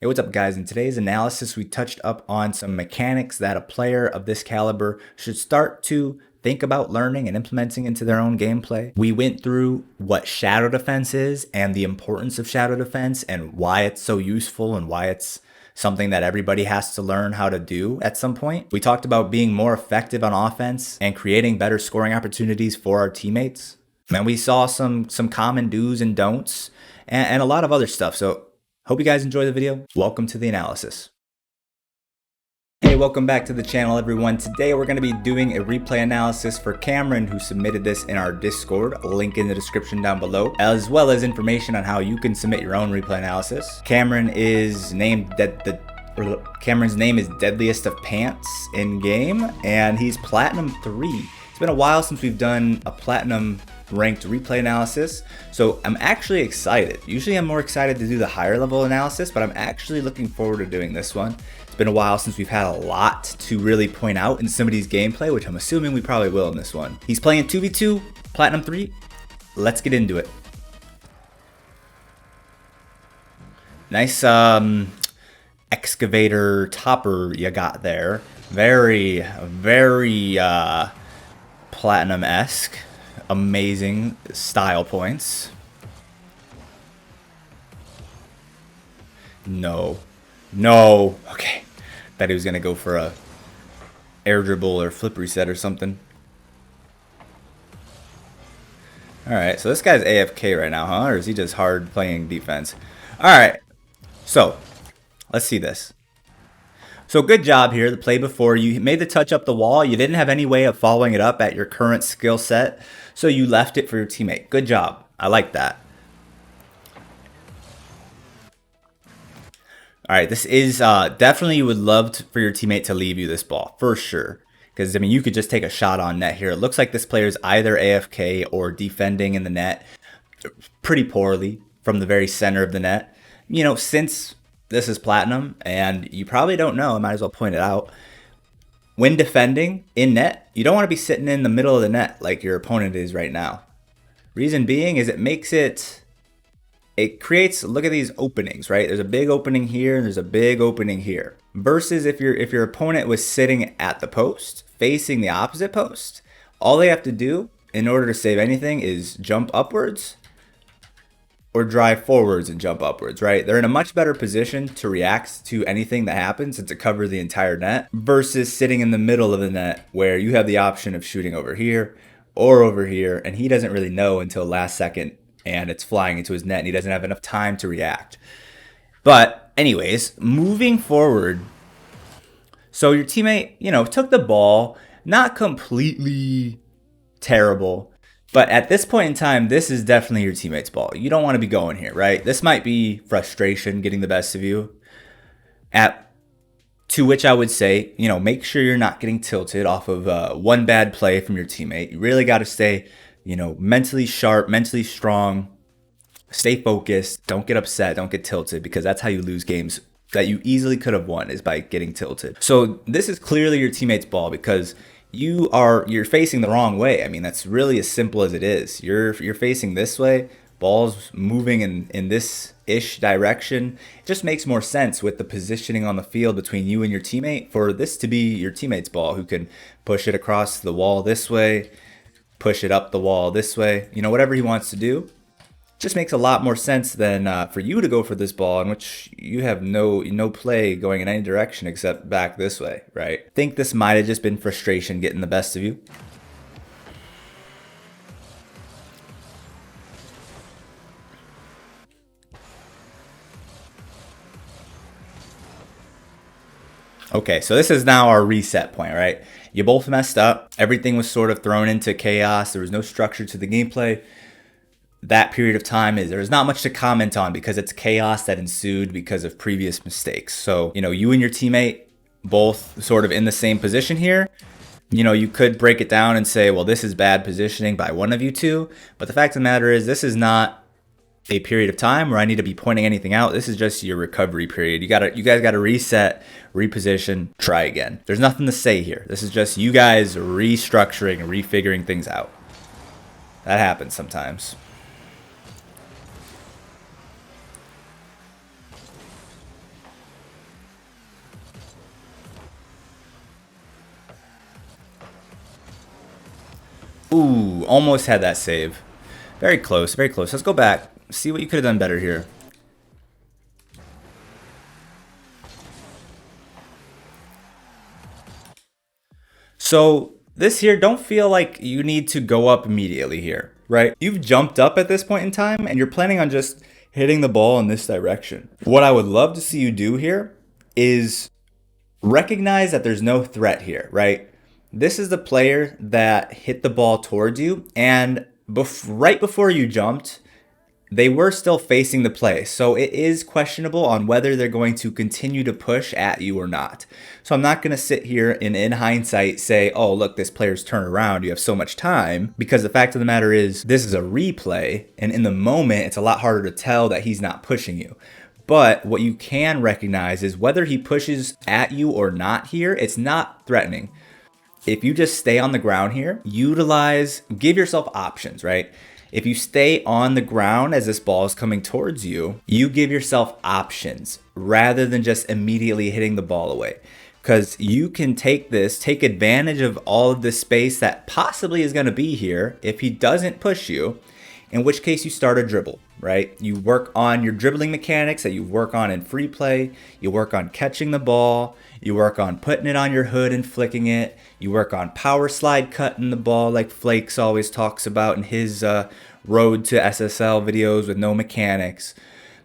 Hey, what's up guys? In today's analysis, we touched up on some mechanics that a player of this caliber should start to think about learning and implementing into their own gameplay. We went through what shadow defense is and the importance of shadow defense and why it's so useful and why it's something that everybody has to learn how to do at some point. We talked about being more effective on offense and creating better scoring opportunities for our teammates. And we saw some common do's and don'ts and a lot of other stuff. So hope you guys enjoy the video. Welcome to the analysis. Hey, welcome back to the channel, everyone. Today we're going to be doing a replay analysis for Cameron, who submitted this in our Discord, link in the description down below, as well as information on how you can submit your own replay analysis. Cameron's name is Deadliest of Pants in game, and he's Platinum 3. It's been a while since we've done a Platinum ranked replay analysis, so I'm actually excited. Usually I'm more excited to do the higher level analysis, but I'm actually looking forward to doing this one. It's been a while since we've had a lot to really point out in somebody's gameplay, which I'm assuming we probably will in this one. He's playing 2v2, Platinum 3. Let's get into it. Nice excavator topper you got there. Very Platinum-esque. Amazing style points. No. Okay. Thought he was gonna go for a air dribble or flip reset or something. Alright, so this guy's AFK right now, huh? Or is he just hard playing defense? Alright. So, let's see this. So good job here, the play before. You made the touch up the wall. You didn't have any way of following it up at your current skill set, so you left it for your teammate. Good job. I like that. All right, this is definitely, you would love for your teammate to leave you this ball, for sure. Because, I mean, you could just take a shot on net here. It looks like this player is either AFK or defending in the net pretty poorly from the very center of the net. You know, since this is Platinum, and you probably don't know, I might as well point it out. When defending in net, you don't want to be sitting in the middle of the net like your opponent is right now. Reason being is it creates, look at these openings, right? There's a big opening here, and there's a big opening here. Versus if your opponent was sitting at the post, facing the opposite post, all they have to do in order to save anything is jump upwards or drive forwards and jump upwards, right? They're in a much better position to react to anything that happens and to cover the entire net versus sitting in the middle of the net where you have the option of shooting over here or over here, and he doesn't really know until last second and it's flying into his net and he doesn't have enough time to react. But anyways, moving forward, so your teammate, you know, took the ball, not completely terrible, but at this point in time, this is definitely your teammate's ball. You don't want to be going here, right? This might be frustration getting the best of you. To which I would say, you know, make sure you're not getting tilted off of one bad play from your teammate. You really got to stay, you know, mentally sharp, mentally strong. Stay focused. Don't get upset. Don't get tilted, because that's how you lose games that you easily could have won, is by getting tilted. So this is clearly your teammate's ball because you're facing the wrong way. I mean, that's really as simple as it is. You're facing this way, ball's moving in this ish direction. It just makes more sense with the positioning on the field between you and your teammate for this to be your teammate's ball, who can push it across the wall this way, push it up the wall this way, you know, whatever he wants to do. Just makes a lot more sense than for you to go for this ball in which you have no play going in any direction except back this way, right? I think this might have just been frustration getting the best of you. Okay, so this is now our reset point, right? You both messed up. Everything was sort of thrown into chaos. There was no structure to the gameplay. That period of time there's not much to comment on because it's chaos that ensued because of previous mistakes. So, you know, you and your teammate both sort of in the same position here. You know, you could break it down and say, well, this is bad positioning by one of you two. But the fact of the matter is, this is not a period of time where I need to be pointing anything out. This is just your recovery period. You guys gotta reset, reposition, try again. There's nothing to say here. This is just you guys restructuring, refiguring things out. That happens sometimes. Ooh, almost had that save. Very close, very close. Let's go back. See what you could have done better here. So this here, don't feel like you need to go up immediately here, right? You've jumped up at this point in time and you're planning on just hitting the ball in this direction. What I would love to see you do here is recognize that there's no threat here, right? This is the player that hit the ball towards you, and right before you jumped, they were still facing the play. So it is questionable on whether they're going to continue to push at you or not. So I'm not going to sit here and in hindsight say, oh, look, this player's turned around. You have so much time, because the fact of the matter is this is a replay. And in the moment, it's a lot harder to tell that he's not pushing you. But what you can recognize is whether he pushes at you or not here, it's not threatening. If you just stay on the ground here, give yourself options, right? If you stay on the ground as this ball is coming towards you, you give yourself options rather than just immediately hitting the ball away. Because you can take advantage of all of this space that possibly is going to be here if he doesn't push you, in which case you start a dribble, right? You work on your dribbling mechanics that you work on in free play. You work on catching the ball. You work on putting it on your hood and flicking it. You work on power slide cutting the ball like Flakes always talks about in his road to SSL videos with no mechanics.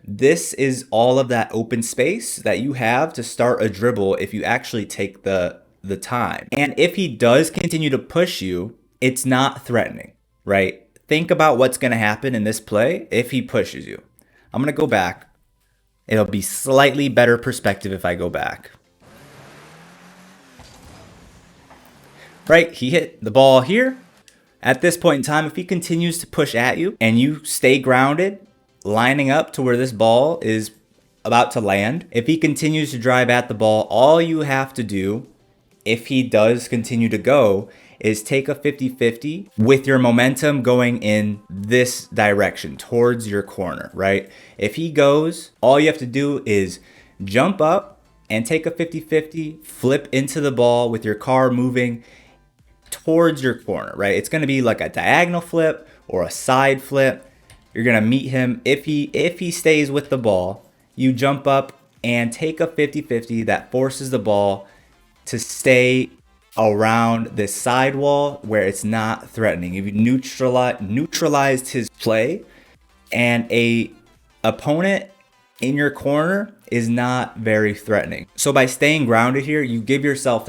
This is all of that open space that you have to start a dribble if you actually take the time. And if he does continue to push you, it's not threatening, right? Think about what's going to happen in this play if he pushes you. I'm going to go back. It'll be slightly better perspective if I go back. Right, he hit the ball here. At this point in time, if he continues to push at you and you stay grounded, lining up to where this ball is about to land, if he continues to drive at the ball, all you have to do, if he does continue to go, is take a 50-50 with your momentum going in this direction towards your corner, right? If he goes, all you have to do is jump up and take a 50-50, flip into the ball with your car moving towards your corner, right? It's going to be like a diagonal flip or a side flip. You're going to meet him. If he stays with the ball, you jump up and take a 50-50 that forces the ball to stay around this sidewall where it's not threatening. If you neutralized his play, and a opponent in your corner is not very threatening. So by staying grounded here, you give yourself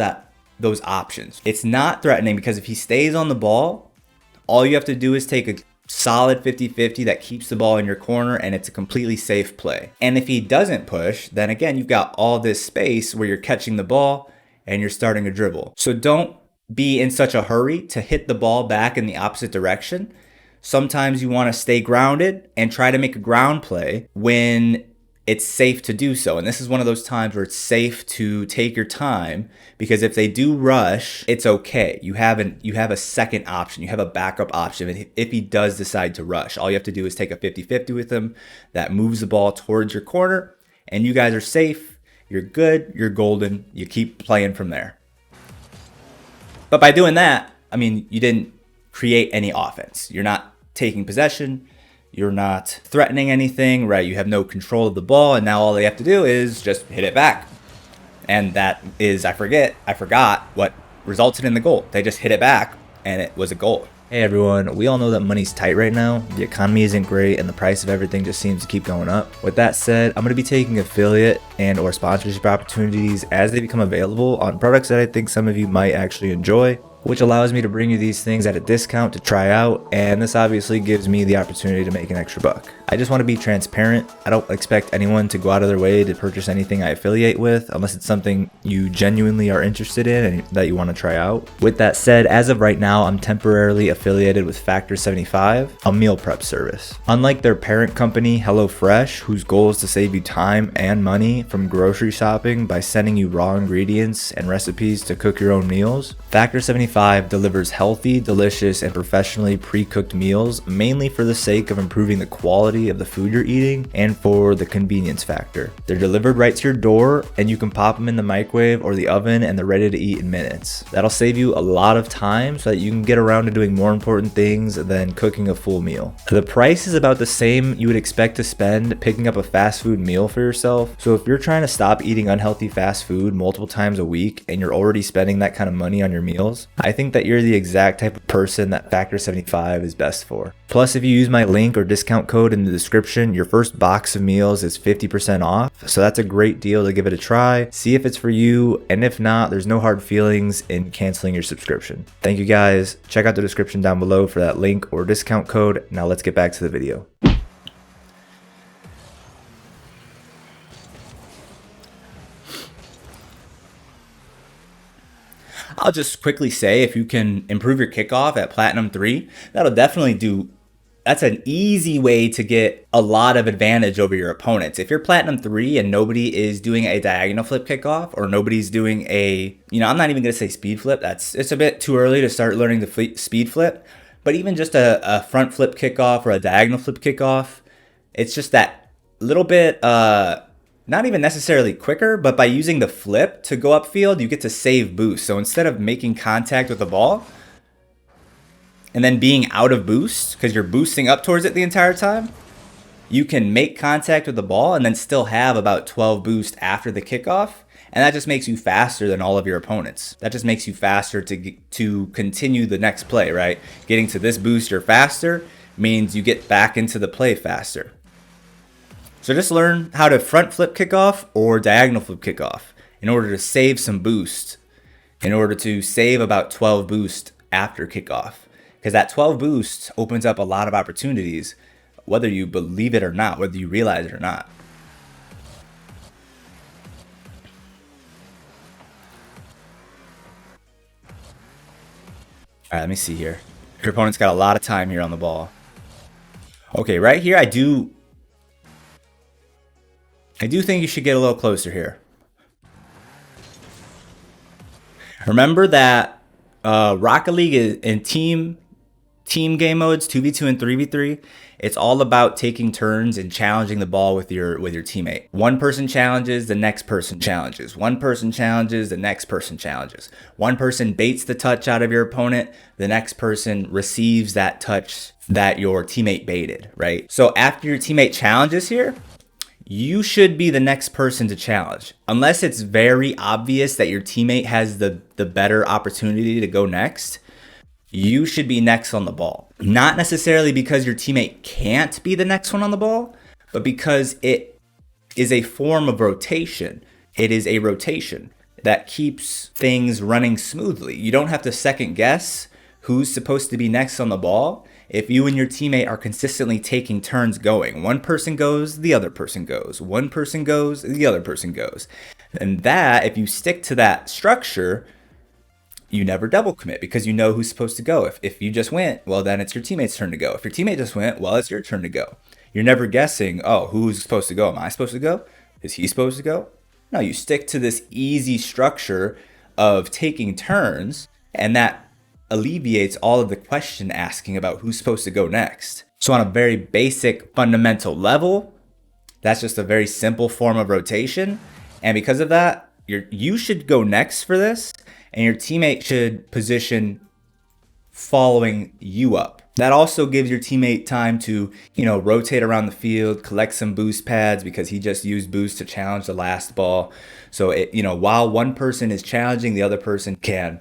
those options. It's not threatening because if he stays on the ball, all you have to do is take a solid 50-50 that keeps the ball in your corner, and it's a completely safe play. And if he doesn't push, then again, you've got all this space where you're catching the ball and you're starting a dribble. So don't be in such a hurry to hit the ball back in the opposite direction. Sometimes you want to stay grounded and try to make a ground play when it's safe to do so. And this is one of those times where it's safe to take your time, because if they do rush, it's okay. You have a second option. You have a backup option. If he does decide to rush, all you have to do is take a 50-50 with him that moves the ball towards your corner, and you guys are safe. You're good. You're golden. You keep playing from there. But by doing that, I mean, you didn't create any offense. You're not taking possession. You're not threatening anything, right? You have no control of the ball, and now all they have to do is just hit it back. And that is, I forgot what resulted in the goal. They just hit it back, and it was a goal. Hey everyone, we all know that money's tight right now. The economy isn't great, and the price of everything just seems to keep going up. With that said, I'm going to be taking affiliate and or sponsorship opportunities as they become available on products that I think some of you might actually enjoy, which allows me to bring you these things at a discount to try out, and this obviously gives me the opportunity to make an extra buck. I just want to be transparent. I don't expect anyone to go out of their way to purchase anything I affiliate with unless it's something you genuinely are interested in and that you want to try out. With that said, as of right now, I'm temporarily affiliated with Factor 75, a meal prep service. Unlike their parent company, HelloFresh, whose goal is to save you time and money from grocery shopping by sending you raw ingredients and recipes to cook your own meals, Factor 75 75 delivers healthy, delicious, and professionally pre-cooked meals, mainly for the sake of improving the quality of the food you're eating and for the convenience factor. They're delivered right to your door, and you can pop them in the microwave or the oven, and they're ready to eat in minutes. That'll save you a lot of time so that you can get around to doing more important things than cooking a full meal. The price is about the same you would expect to spend picking up a fast food meal for yourself. So if you're trying to stop eating unhealthy fast food multiple times a week and you're already spending that kind of money on your meals, I think that you're the exact type of person that Factor 75 is best for. Plus, if you use my link or discount code in the description, your first box of meals is 50% off. So that's a great deal to give it a try. See if it's for you, and if not, there's no hard feelings in canceling your subscription. Thank you guys. Check out the description down below for that link or discount code. Now let's get back to the video. I'll just quickly say, if you can improve your kickoff at Platinum 3, that'll definitely do. That's an easy way to get a lot of advantage over your opponents. If you're Platinum 3 and nobody is doing a diagonal flip kickoff, or nobody's doing a, I'm not even going to say speed flip. It's a bit too early to start learning the speed flip. But even just a front flip kickoff or a diagonal flip kickoff, it's just that little bit, not even necessarily quicker, but by using the flip to go upfield, you get to save boost. So instead of making contact with the ball and then being out of boost because you're boosting up towards it the entire time, you can make contact with the ball and then still have about 12 boost after the kickoff. And that just makes you faster than all of your opponents. That just makes you faster to continue the next play, right? Getting to this boost, you're faster, means you get back into the play faster. So just learn how to front flip kickoff or diagonal flip kickoff in order to save some boost, in order to save about 12 boost after kickoff. Because that 12 boost opens up a lot of opportunities, whether you believe it or not, whether you realize it or not. All right, let me see here. Your opponent's got a lot of time here on the ball. Okay, right here, I do think you should get a little closer here. Remember that Rocket League is in team game modes, 2v2 and 3v3. It's all about taking turns and challenging the ball with your teammate. One person challenges, the next person challenges. One person challenges, the next person challenges. One person baits the touch out of your opponent, the next person receives that touch that your teammate baited, right? So after your teammate challenges here, you should be the next person to challenge. Unless it's very obvious that your teammate has the better opportunity to go next, you should be next on the ball. Not necessarily because your teammate can't be the next one on the ball, but because it is a form of rotation. It is a rotation that keeps things running smoothly. You don't have to second guess who's supposed to be next on the ball. If you and your teammate are consistently taking turns going, one person goes, the other person goes. One person goes, the other person goes. And that, if you stick to that structure, you never double commit because you know who's supposed to go. If you just went, well, then it's your teammate's turn to go. If your teammate just went, well, it's your turn to go. You're never guessing, oh, who's supposed to go? Am I supposed to go? Is he supposed to go? No, you stick to this easy structure of taking turns, and that alleviates all of the question asking about who's supposed to go next. So on a very basic fundamental level, that's just a very simple form of rotation. And because of that, you should go next for this, and your teammate should position following you up. That also gives your teammate time to, rotate around the field, collect some boost pads because he just used boost to challenge the last ball. So while one person is challenging, the other person can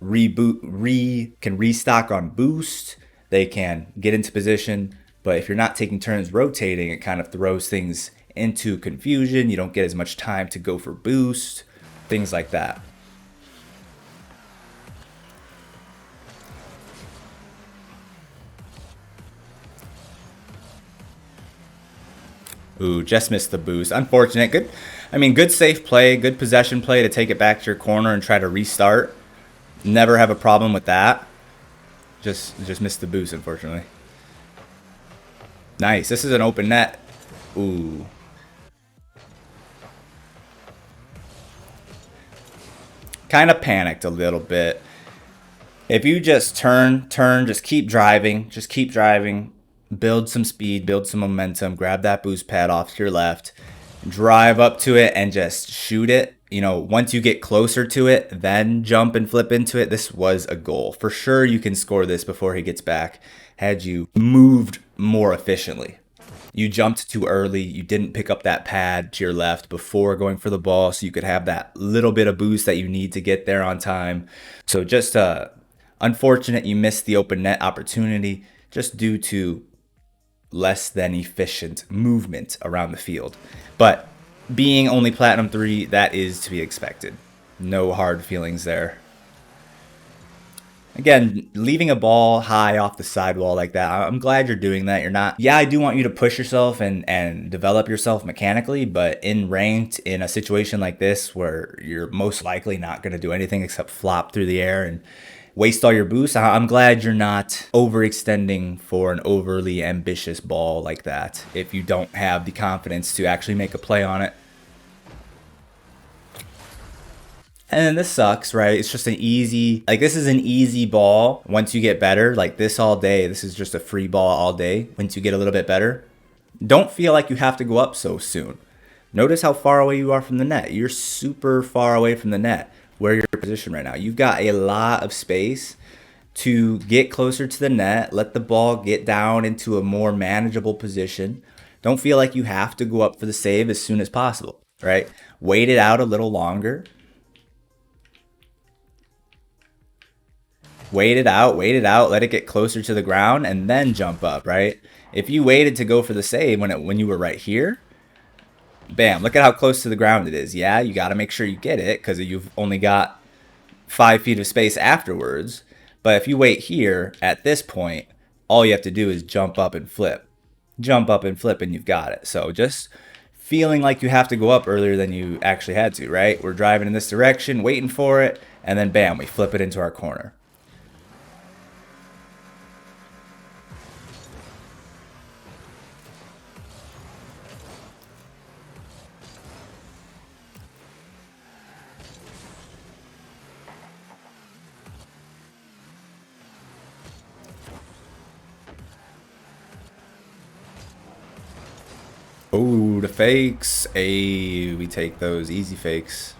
restock on boost. They can get into position, but if you're not taking turns rotating, it kind of throws things into confusion. You don't get as much time to go for boost, things like that. Ooh, just missed the boost. Unfortunate. Good safe play, good possession play to take it back to your corner and try to restart. Never have a problem with that. Just missed the boost, unfortunately. Nice. This is an open net. Ooh. Kind of panicked a little bit. If you just turn, just keep driving, build some speed, build some momentum, grab that boost pad off to your left, drive up to it and just shoot it. You know, once you get closer to it, then jump and flip into it. This was a goal. For sure you can score this before he gets back had you moved more efficiently. You jumped too early. You didn't pick up that pad to your left before going for the ball so you could have that little bit of boost that you need to get there on time. So just unfortunate you missed the open net opportunity just due to less than efficient movement around the field. But being only Platinum 3, that is to be expected. No hard feelings there. Again, leaving a ball high off the sidewall like that, I'm glad you're doing that. You're not, yeah, I do want you to push yourself and develop yourself mechanically, but in ranked, in a situation like this where you're most likely not going to do anything except flop through the air and waste all your boosts, I'm glad you're not overextending for an overly ambitious ball like that if you don't have the confidence to actually make a play on it. And then this sucks, right? It's just an easy, like this is an easy ball once you get better. Like this all day, this is just a free ball all day once you get a little bit better. Don't feel like you have to go up so soon. Notice how far away you are from the net. You're super far away from the net where you're positioned right now. You've got a lot of space to get closer to the net, let the ball get down into a more manageable position. Don't feel like you have to go up for the save as soon as possible, right? Wait it out a little longer. Wait it out, let it get closer to the ground, and then jump up, right? If you waited to go for the save when you were right here, bam, look at how close to the ground it is. Yeah, you got to make sure you get it because you've only got 5 feet of space afterwards. But if you wait here, at this point, all you have to do is jump up and flip. Jump up and flip, and you've got it. So just feeling like you have to go up earlier than you actually had to, right? We're driving in this direction, waiting for it, and then bam, we flip it into our corner. Oh, the fakes. Hey, we take those easy fakes.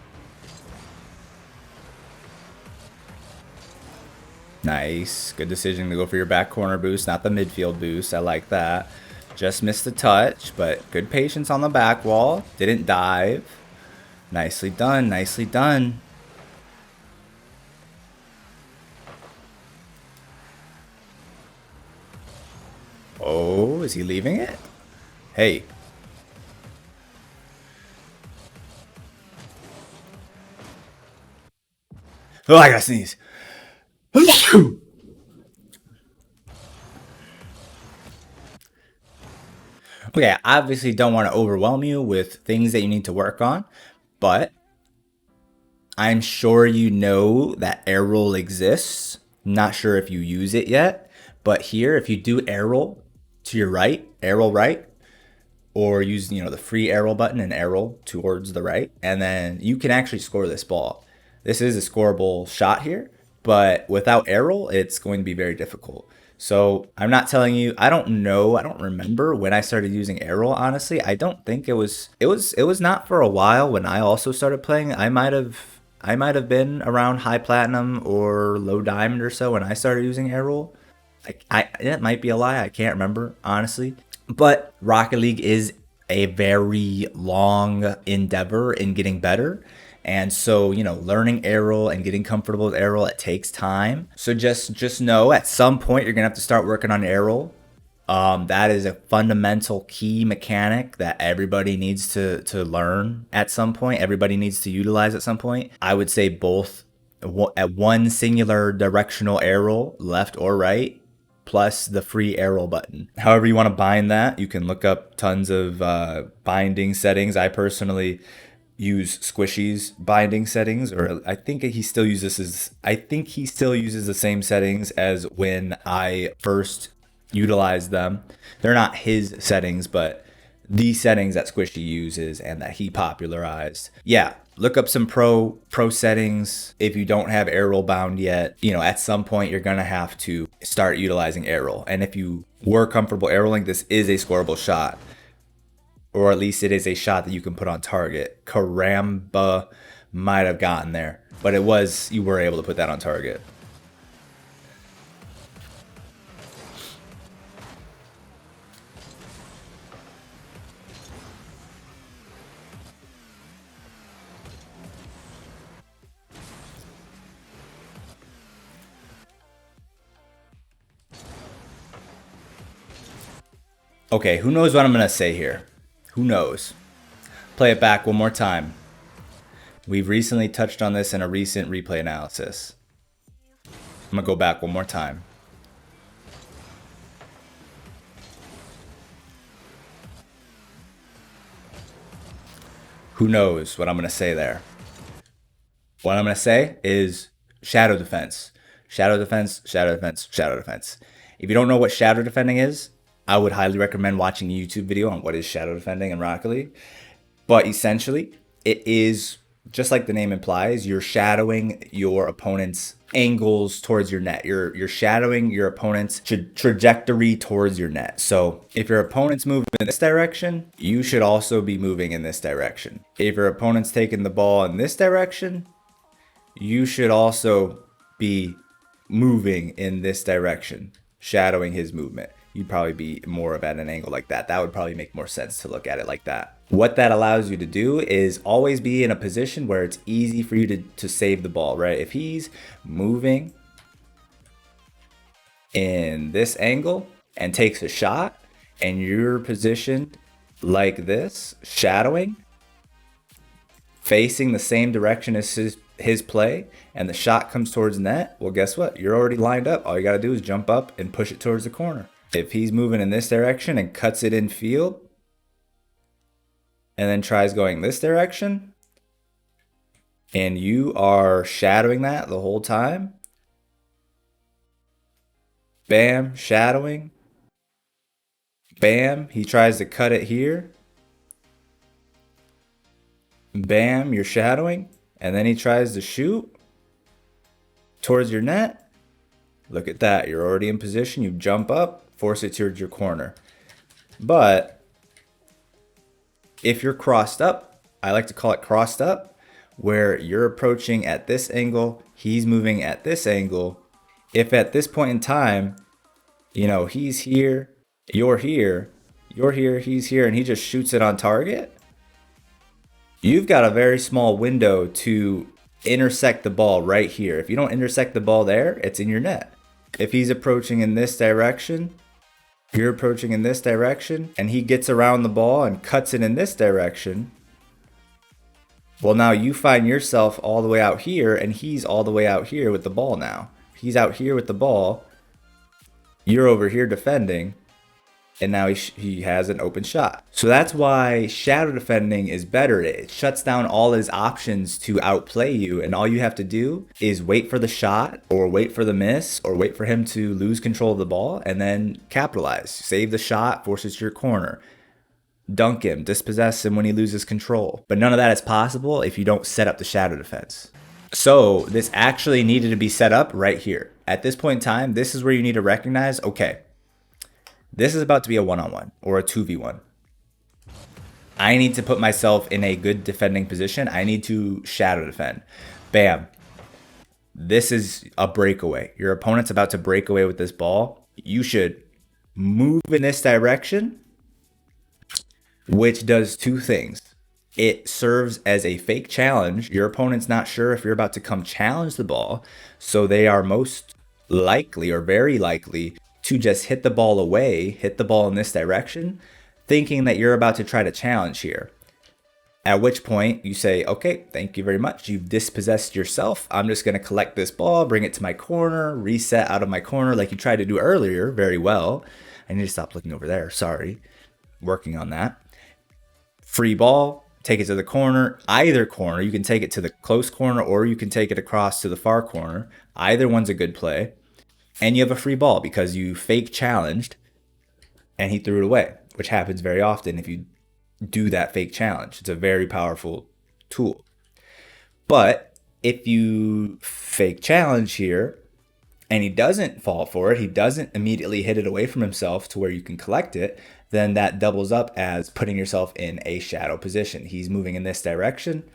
Nice. Good decision to go for your back corner boost, not the midfield boost. I like that. Just missed the touch, but good patience on the back wall. Didn't dive. Nicely done. Nicely done. Oh, is he leaving it? Hey. Oh, I gotta sneeze. Okay, I obviously don't want to overwhelm you with things that you need to work on, but I'm sure you know that air roll exists. Not sure if you use it yet, but here, if you do air roll to your right, air roll right, or use the free air roll button and air roll towards the right, and then you can actually score this ball. This is a scoreable shot here, but without air roll, it's going to be very difficult. So I'm not telling you. I don't know. I don't remember when I started using air roll. Honestly, I don't think it was. It was not for a while when I also started playing. I might have been around high platinum or low diamond or so when I started using air roll. It might be a lie. I can't remember honestly. But Rocket League is a very long endeavor in getting better. And so, learning air roll and getting comfortable with air roll, it takes time. So just know at some point you're gonna have to start working on air roll. That is a fundamental key mechanic that everybody needs to learn at some point. Everybody needs to utilize at some point. I would say both at one singular directional air roll, left or right, plus the free air roll button. However you want to bind that, you can look up tons of binding settings. I personally use Squishy's binding settings, or I think he still uses the same settings as when I first utilized them. They're not his settings, but the settings that Squishy uses and that he popularized. Yeah, look up some pro settings. If you don't have air roll bound yet, at some point you're gonna have to start utilizing air roll. And if you were comfortable air rolling, this is a scoreable shot, or at least it is a shot that you can put on target. Karamba might have gotten there, but you were able to put that on target. Okay, who knows what I'm gonna say here? Who knows? Play it back one more time. We've recently touched on this in a recent replay analysis. I'm gonna go back one more time. Who knows what I'm gonna say there? What I'm gonna say is shadow defense. Shadow defense, shadow defense, shadow defense. If you don't know what shadow defending is, I would highly recommend watching a YouTube video on what is shadow defending in Rocket League. But essentially, it is just like the name implies, you're shadowing your opponent's angles towards your net. You're shadowing your opponent's trajectory towards your net. So if your opponent's moving in this direction, you should also be moving in this direction. If your opponent's taking the ball in this direction, you should also be moving in this direction, shadowing his movement. You'd probably be more of at an angle like that. That would probably make more sense to look at it like that. What that allows you to do is always be in a position where it's easy for you to save the ball, right? If he's moving in this angle and takes a shot and you're positioned like this, shadowing, facing the same direction as his play, and the shot comes towards net, well, guess what? You're already lined up. All you got to do is jump up and push it towards the corner. If he's moving in this direction and cuts it in field, and then tries going this direction, and you are shadowing that the whole time, bam, shadowing, bam, he tries to cut it here, bam, you're shadowing, and then he tries to shoot towards your net. Look at that, you're already in position, you jump up, force it towards your corner. But if you're crossed up, I like to call it crossed up, where you're approaching at this angle, he's moving at this angle. If at this point in time, he's here, you're here, he's here, and he just shoots it on target, you've got a very small window to intersect the ball right here. If you don't intersect the ball there, it's in your net. If he's approaching in this direction, you're approaching in this direction, and he gets around the ball and cuts it in this direction, well, now you find yourself all the way out here, and he's all the way out here with the ball now. He's out here with the ball, you're over here defending, and now he has an open shot. So that's why shadow defending is better. It shuts down all his options to outplay you, and all you have to do is wait for the shot, or wait for the miss, or wait for him to lose control of the ball, and then capitalize. Save the shot, force it to your corner. Dunk him, dispossess him when he loses control. But none of that is possible if you don't set up the shadow defense. So this actually needed to be set up right here. At this point in time, this is where you need to recognize, okay, this is about to be a one-on-one or a 2v1. I need to put myself in a good defending position. I need to shadow defend. Bam. This is a breakaway. Your opponent's about to break away with this ball. You should move in this direction, which does two things. It serves as a fake challenge. Your opponent's not sure if you're about to come challenge the ball, so they are most likely or very likely to just hit the ball away, hit the ball in this direction, thinking that you're about to try to challenge here. At which point you say, okay, thank you very much. You've dispossessed yourself. I'm just going to collect this ball, bring it to my corner, reset out of my corner like you tried to do earlier very well. I need to stop looking over there. Sorry. Working on that. Free ball, take it to the corner. Either corner, you can take it to the close corner or you can take it across to the far corner. Either one's a good play. And you have a free ball because you fake challenged and he threw it away, which happens very often if you do that fake challenge. It's a very powerful tool. But if you fake challenge here and he doesn't fall for it, he doesn't immediately hit it away from himself to where you can collect it, then that doubles up as putting yourself in a shadow position. He's moving in this direction,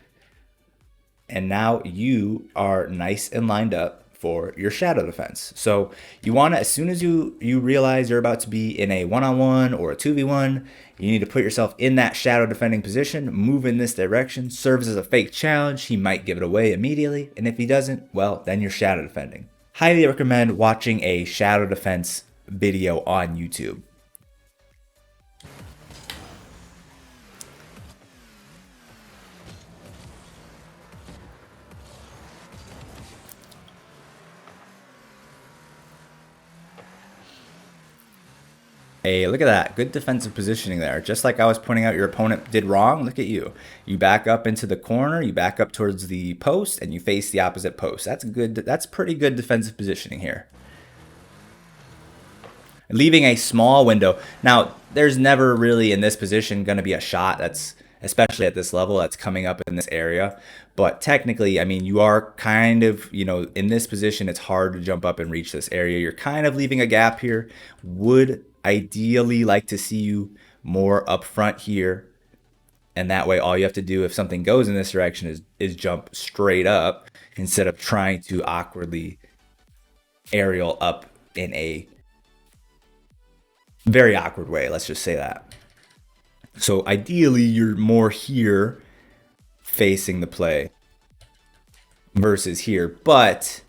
and now you are nice and lined up for your shadow defense. So you want to, as soon as you realize you're about to be in a one-on-one or a 2v1, you need to put yourself in that shadow defending position, move in this direction, serves as a fake challenge. He might give it away immediately, and if he doesn't, well, then you're shadow defending. Highly recommend watching a shadow defense video on YouTube. Hey, look at that. Good defensive positioning there. Just like I was pointing out your opponent did wrong, look at you. You back up into the corner, you back up towards the post, and you face the opposite post. That's good. That's pretty good defensive positioning here. Leaving a small window. Now, there's never really in this position going to be a shot that's, especially at this level, that's coming up in this area. But technically, I mean, you are kind of, in this position, it's hard to jump up and reach this area. You're kind of leaving a gap here. Would ideally like to see you more up front here. And that way, all you have to do if something goes in this direction is jump straight up instead of trying to awkwardly aerial up in a very awkward way. Let's just say that. So ideally, you're more here facing the play versus here, but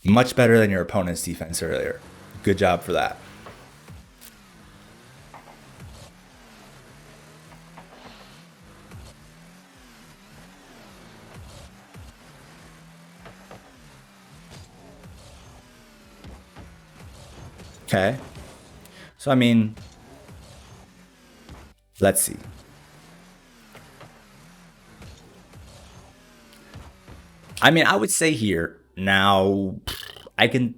much better than your opponent's defense earlier. Good job for that. Okay. So, I mean, let's see. I mean, I would say here now, I'm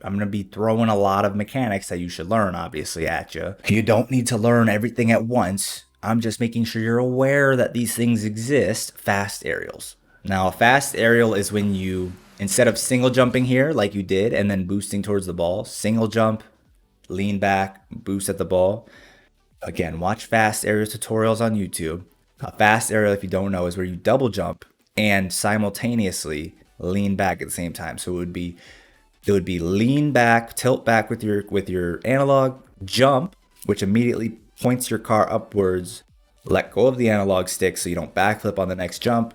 gonna be throwing a lot of mechanics that you should learn, obviously, at you. You don't need to learn everything at once. I'm just making sure you're aware that these things exist. Fast aerials. Now, a fast aerial is when you, instead of single jumping here like you did and then boosting towards the ball, single jump, lean back, boost at the ball. Again, watch fast aerial tutorials on YouTube. A fast aerial, if you don't know, is where you double jump and simultaneously lean back at the same time. So it would be lean back, tilt back with your analog, jump, which immediately points your car upwards, let go of the analog stick so you don't backflip on the next jump,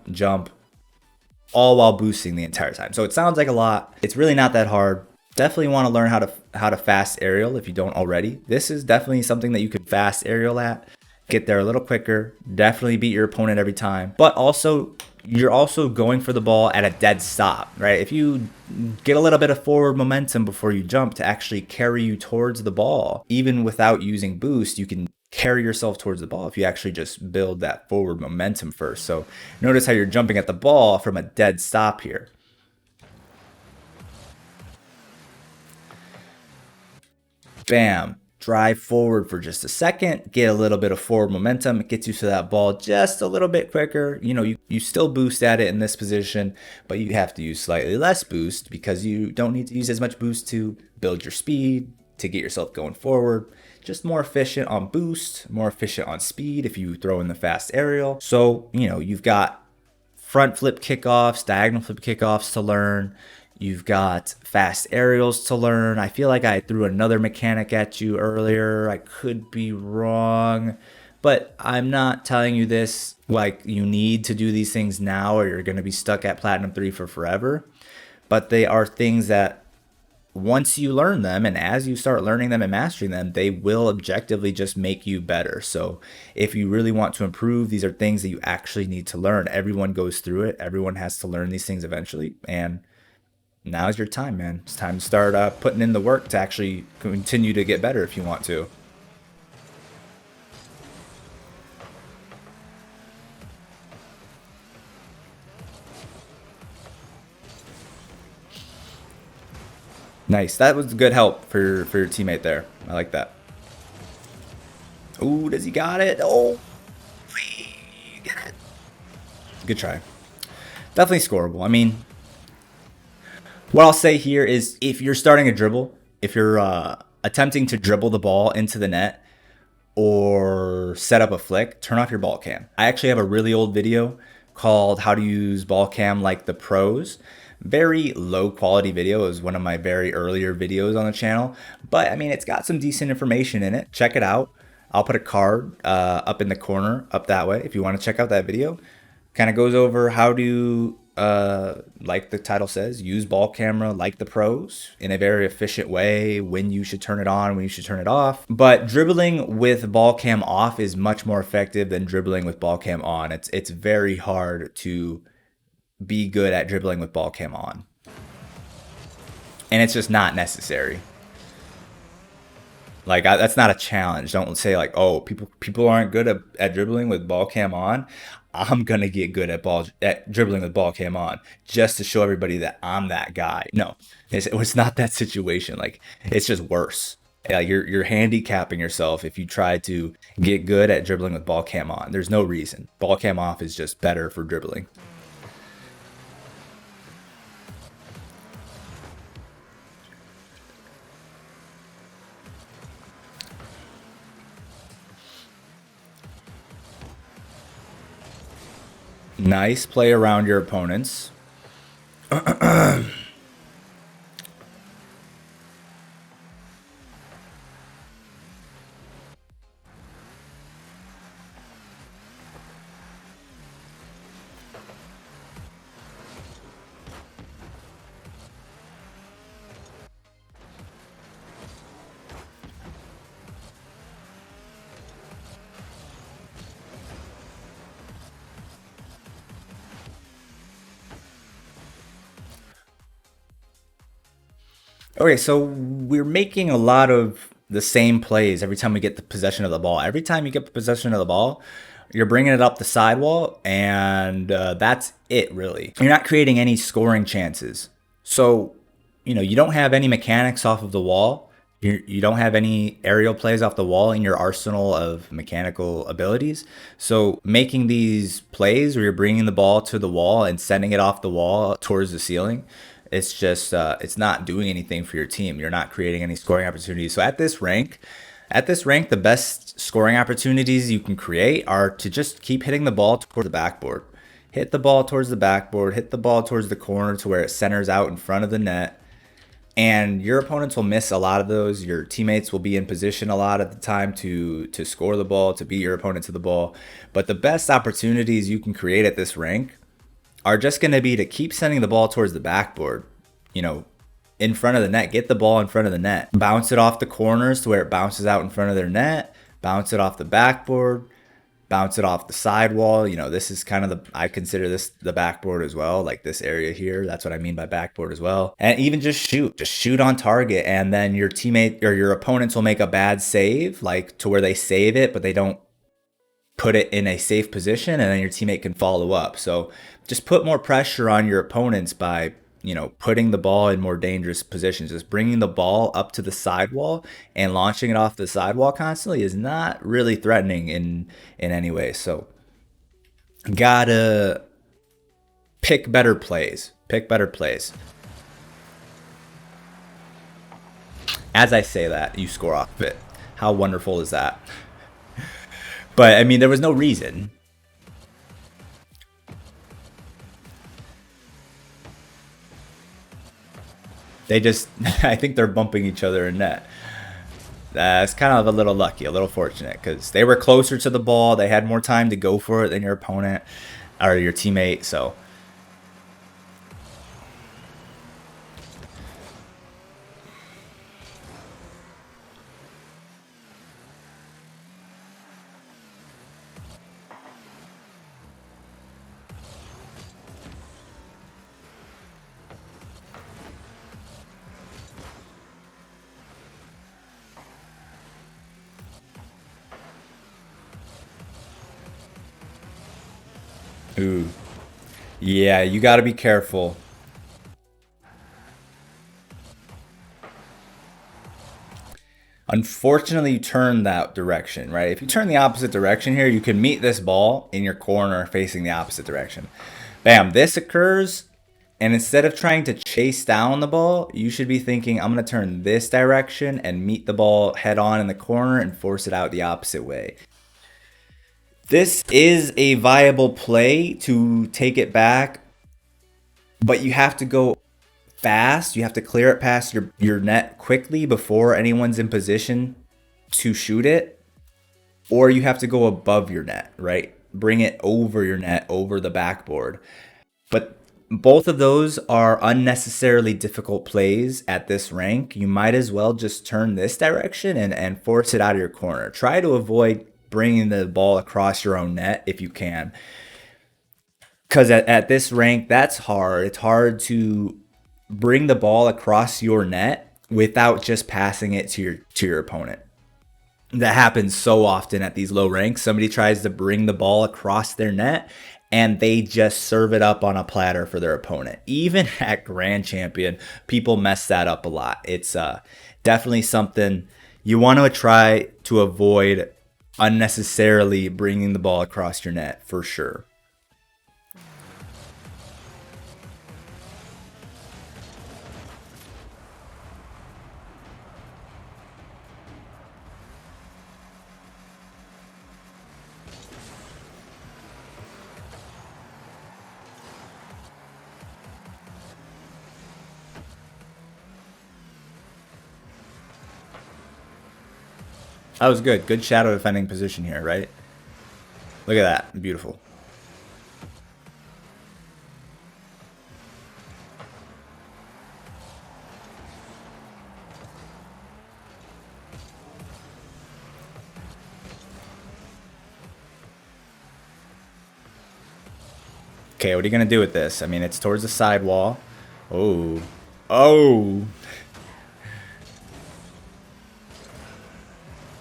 all while boosting the entire time. So it sounds like a lot. It's really not that hard. Definitely want to learn how to fast aerial if you don't already. This is definitely something that you could fast aerial at. Get there a little quicker. Definitely beat your opponent every time. But also, you're also going for the ball at a dead stop, right? If you get a little bit of forward momentum before you jump to actually carry you towards the ball, even without using boost, you can carry yourself towards the ball if you actually just build that forward momentum first. So notice how you're jumping at the ball from a dead stop here. Bam. Drive forward for just a second, get a little bit of forward momentum. It gets you to that ball just a little bit quicker. You still boost at it in this position, but you have to use slightly less boost because you don't need to use as much boost to build your speed, to get yourself going forward. Just more efficient on boost, more efficient on speed if you throw in the fast aerial. So, you've got front flip kickoffs, diagonal flip kickoffs to learn. You've got fast aerials to learn. I feel like I threw another mechanic at you earlier. I could be wrong, but I'm not telling you this like you need to do these things now or you're going to be stuck at Platinum 3 for forever. But they are things that once you learn them and as you start learning them and mastering them, they will objectively just make you better. So if you really want to improve, these are things that you actually need to learn. Everyone goes through it. Everyone has to learn these things eventually. And now's your time, man. It's time to start putting in the work to actually continue to get better if you want to. Nice. That was good help for your teammate there. I like that. Ooh, does he got it? Oh, get it. Good try. Definitely scoreable. I mean, what I'll say here is if you're starting a dribble, if you're attempting to dribble the ball into the net or set up a flick, turn off your ball cam. I actually have a really old video called How to Use Ball Cam Like the Pros. Very low quality video. It was one of my very earlier videos on the channel, but I mean, it's got some decent information in it. Check it out. I'll put a card up in the corner, up that way, if you want to check out that video. Kind of goes over how to, like the title says, use ball camera like the pros in a very efficient way, when you should turn it on, when you should turn it off. But dribbling with ball cam off is much more effective than dribbling with ball cam on. It's very hard to be good at dribbling with ball cam on. And it's just not necessary. Like that's not a challenge. Don't say like, oh, people aren't good at dribbling with ball cam on. I'm gonna get good at dribbling with ball cam on just to show everybody that I'm that guy. No, it's not that situation. Like it's just worse. You're handicapping yourself if you try to get good at dribbling with ball cam on. There's no reason. Ball cam off is just better for dribbling. Nice play around your opponents. Okay, so we're making a lot of the same plays every time we get the possession of the ball. Every time you get the possession of the ball, you're bringing it up the sidewall, and that's it, really. You're not creating any scoring chances. So, you don't have any mechanics off of the wall. You don't have any aerial plays off the wall in your arsenal of mechanical abilities. So making these plays where you're bringing the ball to the wall and sending it off the wall towards the ceiling, it's just it's not doing anything for your team. You're not creating any scoring opportunities. So at this rank, the best scoring opportunities you can create are to just keep hitting the ball toward the backboard. Hit the ball towards the backboard, hit the ball towards the corner to where it centers out in front of the net. And your opponents will miss a lot of those. Your teammates will be in position a lot of the time to score the ball, to beat your opponent to the ball. But the best opportunities you can create at this rank are just going to be to keep sending the ball towards the backboard, you know, in front of the net. Get the ball in front of the net. Bounce it off the corners to where it bounces out in front of their net. Bounce it off the backboard. Bounce it off the sidewall. This is kind of I consider this the backboard as well, like this area here. That's what I mean by backboard as well. And even just shoot on target. And then your teammate or your opponents will make a bad save, like to where they save it, but they don't put it in a safe position, and then your teammate can follow up. So just put more pressure on your opponents by putting the ball in more dangerous positions. Just bringing the ball up to the sidewall and launching it off the sidewall constantly is not really threatening in any way. So gotta pick better plays. As I say that, you score off it. How wonderful is that? But I mean, there was no reason. They just, I think they're bumping each other in net. That's kind of a little lucky, a little fortunate, because they were closer to the ball. They had more time to go for it than your opponent or your teammate. So, ooh, yeah, you got to be careful. Unfortunately, you turn that direction, right? If you turn the opposite direction here, you can meet this ball in your corner facing the opposite direction. Bam, this occurs. And instead of trying to chase down the ball, you should be thinking, I'm going to turn this direction and meet the ball head on in the corner and force it out the opposite way. This is a viable play to take it back, but you have to go fast. You have to clear it past your net quickly before anyone's in position to shoot it, or you have to go above your net, right? Bring it over your net, over the backboard. But both of those are unnecessarily difficult plays at this rank. You might as well just turn this direction and force it out of your corner. Try to avoid bringing the ball across your own net if you can. Because at this rank, that's hard. It's hard to bring the ball across your net without just passing it to your opponent. That happens so often at these low ranks. Somebody tries to bring the ball across their net and they just serve it up on a platter for their opponent. Even at Grand Champion, people mess that up a lot. It's definitely something you want to try to avoid, unnecessarily bringing the ball across your net for sure. That was good. Good shadow defending position here, right? Look at that. Beautiful. Okay, what are you going to do with this? I mean, it's towards the sidewall. Oh. Oh.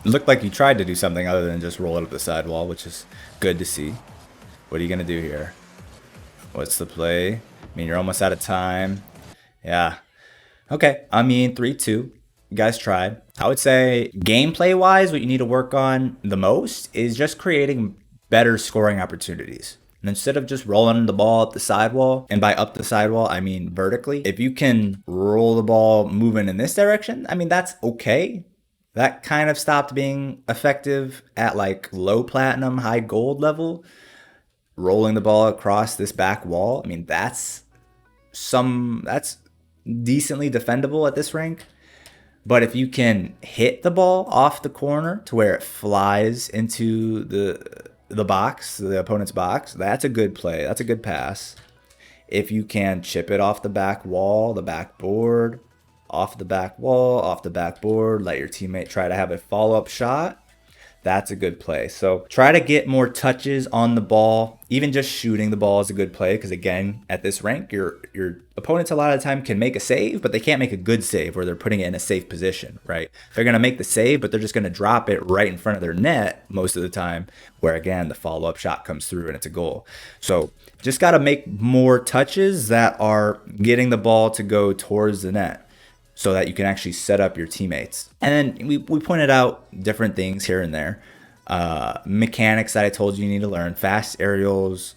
It looked like you tried to do something other than just roll it up the sidewall, which is good to see. What are you going to do here? What's the play? I mean, you're almost out of time. Yeah. Okay. I mean, 3-2. You guys tried. I would say gameplay-wise, what you need to work on the most is just creating better scoring opportunities. And instead of just rolling the ball up the sidewall, and by up the sidewall, I mean vertically, if you can roll the ball moving in this direction, I mean, that's okay. That kind of stopped being effective at like low platinum, high gold level. Rolling the ball across this back wall, I mean, that's decently defendable at this rank. But if you can hit the ball off the corner to where it flies into the box, the opponent's box, that's a good play. That's a good pass. If you can chip it off the back wall, the backboard, off the back wall, off the backboard, let your teammate try to have a follow-up shot, that's a good play. So try to get more touches on the ball. Even just shooting the ball is a good play because, again, at this rank, your opponents a lot of the time can make a save, but they can't make a good save where they're putting it in a safe position, right? They're going to make the save, but they're just going to drop it right in front of their net most of the time, where, again, the follow-up shot comes through and it's a goal. So just got to make more touches that are getting the ball to go towards the net, so that you can actually set up your teammates. And then we pointed out different things here and there. Mechanics that I told you need to learn. Fast aerials,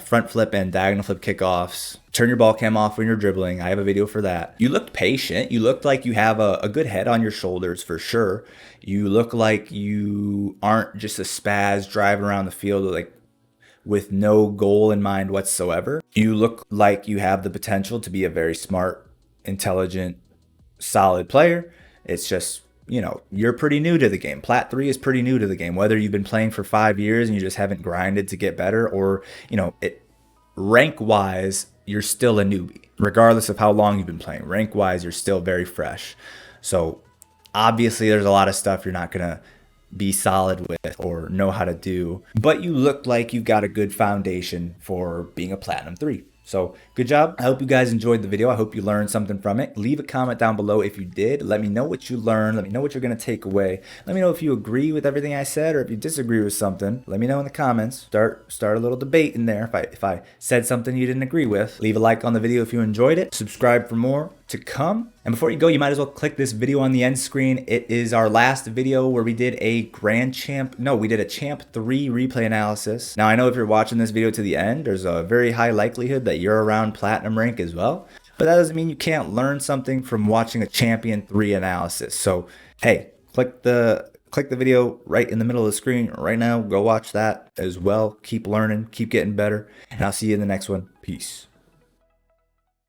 front flip and diagonal flip kickoffs. Turn your ball cam off when you're dribbling. I have a video for that. You looked patient. You looked like you have a good head on your shoulders for sure. You look like you aren't just a spaz driving around the field like with no goal in mind whatsoever. You look like you have the potential to be a very smart, intelligent, solid player. It's just, you're pretty new to the game. Plat 3 is pretty new to the game. Whether you've been playing for 5 years and you just haven't grinded to get better, or, rank wise, you're still a newbie. Regardless of how long you've been playing, rank wise, you're still very fresh. So obviously there's a lot of stuff you're not going to be solid with or know how to do, but you look like you've got a good foundation for being a Platinum 3. So good job. I hope you guys enjoyed the video. I hope you learned something from it. Leave a comment down below if you did. Let me know what you learned. Let me know what you're going to take away. Let me know if you agree with everything I said or if you disagree with something. Let me know in the comments. Start a little debate in there if I said something you didn't agree with. Leave a like on the video if you enjoyed it. Subscribe for more. to come. And before you go, you might as well click this video on the end screen. It is our last video where we did a we did a Champ 3 replay analysis. Now, I know if you're watching this video to the end, there's a very high likelihood that you're around Platinum rank as well. But that doesn't mean you can't learn something from watching a Champion 3 analysis. So, hey, click the video right in the middle of the screen right now. Go watch that as well. Keep learning, keep getting better, and I'll see you in the next one. Peace.